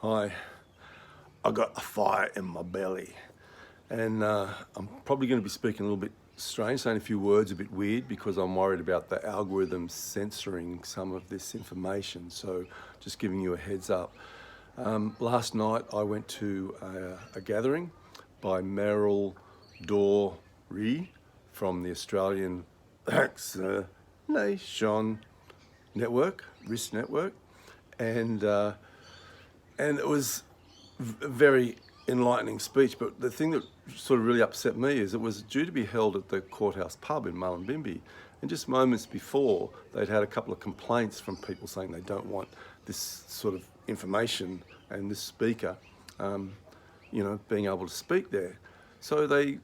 Hi, I got a fire in my belly, and I'm probably going to be speaking a little bit strange, saying a few words a bit weird because I'm worried about the algorithm censoring some of this information. So, just giving you a heads up. Last night I went to a gathering by Meryl Dorey from the Australian Vaccination Network, Risk Network, and and it was a very enlightening speech. But the thing that sort of really upset me is it was due to be held at the Courthouse pub in Mullumbimby, and just moments before they'd had a couple of complaints from people saying they don't want this sort of information and this speaker, being able to speak there. So they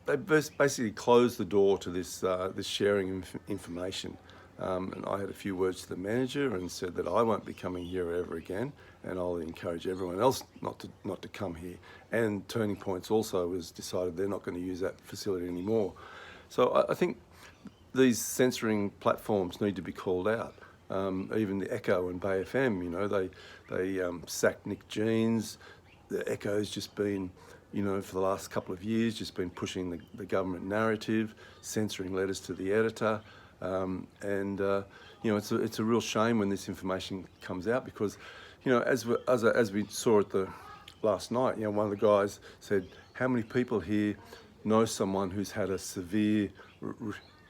basically closed the door to this sharing of information. And I had a few words to the manager and said that I won't be coming here ever again, and I'll encourage everyone else not to come here. And Turning Points also has decided they're not going to use that facility anymore. So I think these censoring platforms need to be called out. Even the Echo and Bay FM, they sacked Nick Jeans. The Echo's just been, for the last couple of years, just been pushing the government narrative, censoring letters to the editor. It's a real shame when this information comes out because, as we saw at the last night, one of the guys said, how many people here know someone who's had a severe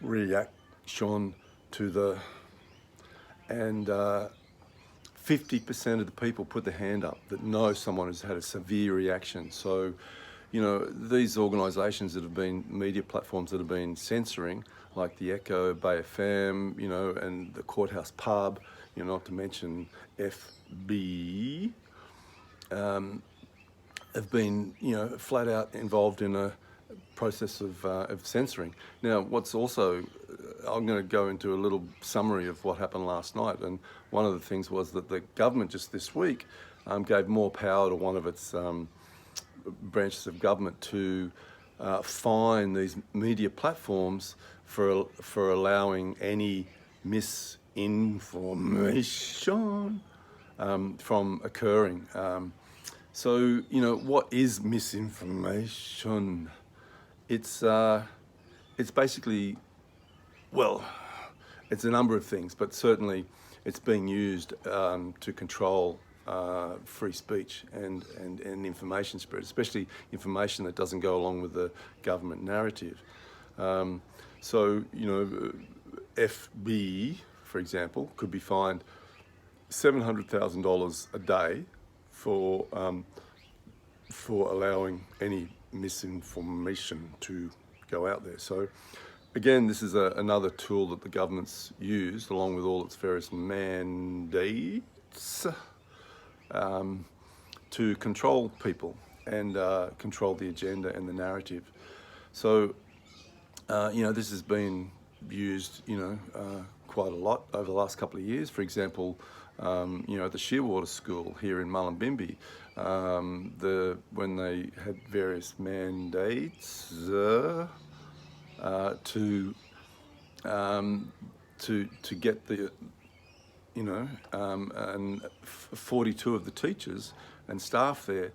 reaction to and 50% of the people put their hand up that know someone who's had a severe reaction. So, these organisations that have been, media platforms that have been censoring, like the Echo, Bay FM, and the Courthouse pub, not to mention FB, have been, flat out involved in a process of censoring. Now, what's also, I'm going to go into a little summary of what happened last night, and one of the things was that the government just this week gave more power to one of its branches of government to fine these media platforms for allowing any misinformation from occurring. So, what is misinformation? It's basically, well, it's a number of things, but certainly it's being used to control free speech and information spread, especially information that doesn't go along with the government narrative. FB, for example, could be fined $700,000 a day for allowing any misinformation to go out there. So again, this is another tool that the government's used along with all its various mandates to control people and control the agenda and the narrative. So, this has been used, quite a lot over the last couple of years. For example, at the Shearwater School here in Mullumbimby, when they had various mandates to get the, and 42 of the teachers and staff there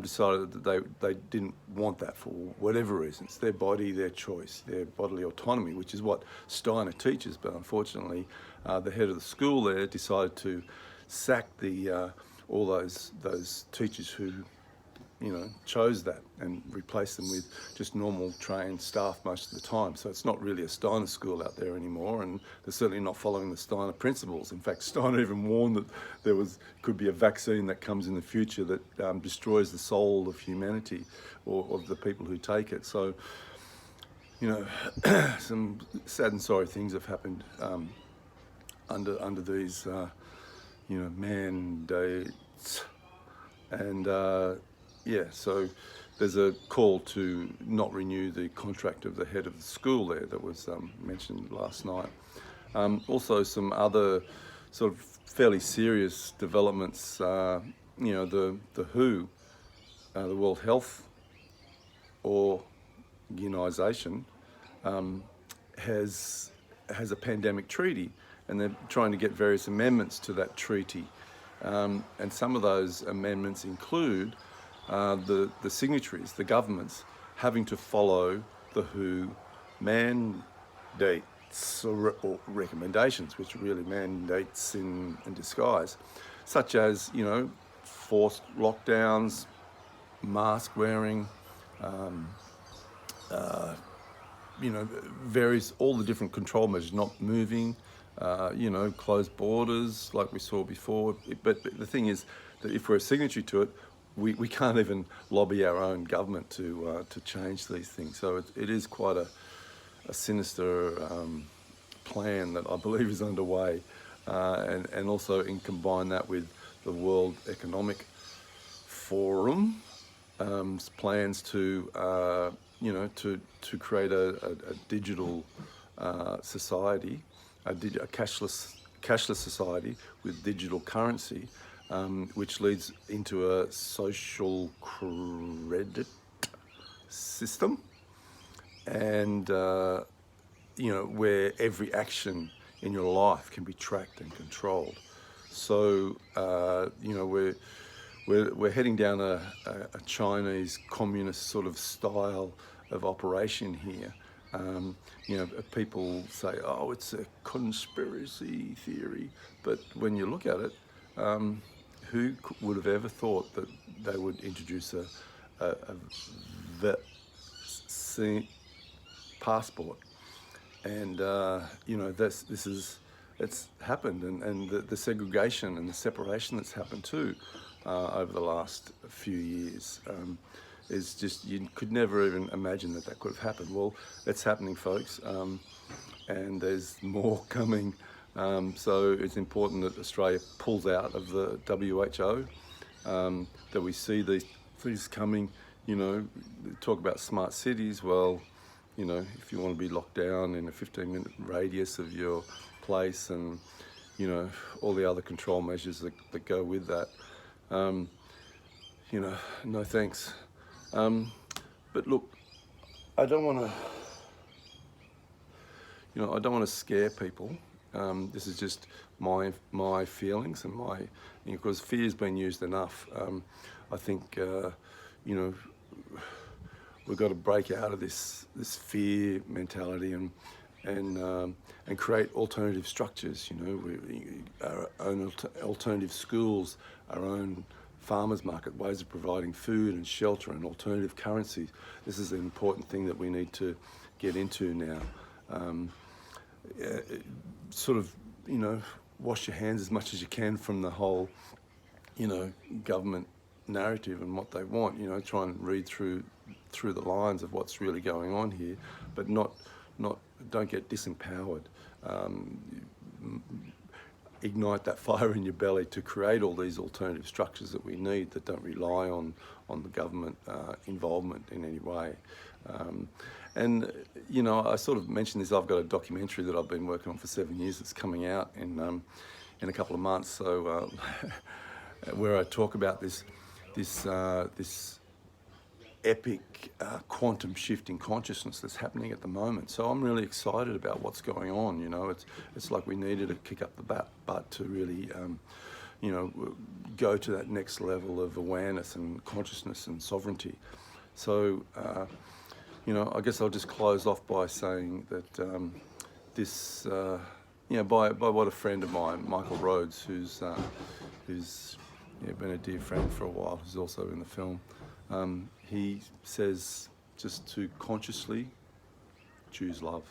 decided that they didn't want that for whatever reasons, their body, their choice, their bodily autonomy, which is what Steiner teaches. But unfortunately, the head of the school there decided to sack all those teachers who, chose that and replace them with just normal trained staff most of the time. So it's not really a Steiner school out there anymore, and they're certainly not following the Steiner principles. In fact, Steiner even warned that could be a vaccine that comes in the future that destroys the soul of humanity or of the people who take it. So, some sad and sorry things have happened under these, mandates. And so there's a call to not renew the contract of the head of the school there that was mentioned last night. Also, some other sort of fairly serious developments. The WHO, the World Health Organization, has a pandemic treaty, and they're trying to get various amendments to that treaty. And some of those amendments include the signatories, the governments, having to follow the WHO mandates or recommendations, which are really mandates in disguise, such as, forced lockdowns, mask wearing, various, all the different control measures, not moving, closed borders like we saw before. But the thing is that if we're a signatory to it, we can't even lobby our own government to change these things. So it is quite a sinister plan that I believe is underway, and also combine that with the World Economic Forum plans to create a digital society, a cashless society with digital currency, which leads into a social credit system, and where every action in your life can be tracked and controlled. So we're heading down a Chinese communist sort of style of operation here. People say, oh, it's a conspiracy theory, but when you look at it, who would have ever thought that they would introduce a vaccine passport? And it's happened, and the segregation and the separation that's happened too over the last few years is just, you could never even imagine that could have happened. Well, it's happening, folks, and there's more coming. So it's important that Australia pulls out of the WHO, that we see these coming. Talk about smart cities. Well, if you want to be locked down in a 15-minute radius of your place, and all the other control measures that go with that, no thanks. But look, I don't want to scare people. This is just my feelings and because fear's been used enough. I think we've got to break out of this fear mentality and create alternative structures. Our own alternative schools, our own farmers market, ways of providing food and shelter, and alternative currencies. This is an important thing that we need to get into now. Wash your hands as much as you can from the whole, government narrative and what they want. Try and read through the lines of what's really going on here, but don't get disempowered. Ignite that fire in your belly to create all these alternative structures that we need, that don't rely on the government involvement in any way. I sort of mentioned this. I've got a documentary that I've been working on for 7 years that's coming out in a couple of months. So where I talk about this epic quantum shift in consciousness that's happening at the moment. So I'm really excited about what's going on. It's like we needed to kick up the butt to really go to that next level of awareness and consciousness and sovereignty. So I guess I'll just close off by saying that by what a friend of mine, Michael Rhodes, who's been a dear friend for a while, who's also in the film, he says just to consciously choose love.